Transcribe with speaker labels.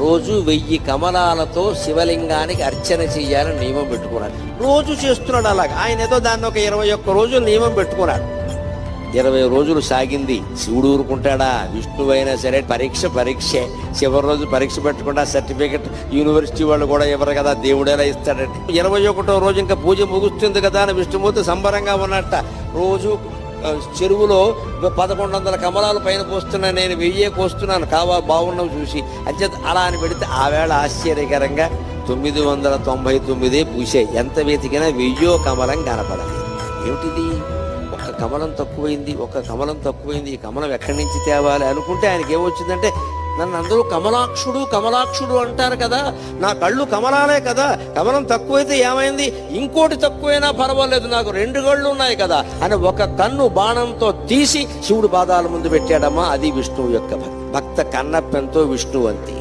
Speaker 1: రోజు 1000 కమలాలతో శివలింగానికి అర్చన చెయ్యాలని నియమం పెట్టుకున్నాడు. రోజు చేస్తున్నాడు అలాగా. ఆయన ఏదో దాన్ని ఒక 21 రోజులు నియమం పెట్టుకున్నాడు. 20 రోజులు సాగింది. శివుడు ఊరుకుంటాడా? విష్ణువైనా సరే పరీక్షే. చివరి రోజు పరీక్ష పెట్టకుండా సర్టిఫికెట్ యూనివర్సిటీ వాళ్ళు కూడా ఇవ్వరు కదా, దేవుడేలా ఇస్తాడంటే. 21వ రోజు ఇంకా పూజ ముగుస్తుంది కదా అని విష్ణుమూర్తి సంబరంగా ఉన్నట్ట. రోజు చెరువులో 1100 కమలాలు పైన పోస్తున్నా, నేను 1000 కోస్తున్నాను, బాగున్నావు చూసి అంచేత అలా అని పెడితే ఆ వేళ ఆశ్చర్యకరంగా 999 పూసాయి. ఎంత వెతికినా 1000 కమలం కనపడదు. ఏమిటిది? ఒక కమలం తక్కువైంది. ఈ కమలం ఎక్కడి నుంచి తేవాలి అనుకుంటే ఆయనకి ఏమొచ్చిందంటే, నన్ను అందరూ కమలాక్షుడు అంటారు కదా, నా కళ్ళు కమలాలే కదా, కమలం తక్కువైతే ఏమైంది, ఇంకోటి తక్కువైనా పర్వాలేదు, నాకు 2 కళ్ళు ఉన్నాయి కదా అని ఒక కన్ను బాణంతో తీసి శివుడు పాదాల ముందు పెట్టాడమ్మా. అది విష్ణువు యొక్క భక్త కన్నప్పెంతో విష్ణువంతి.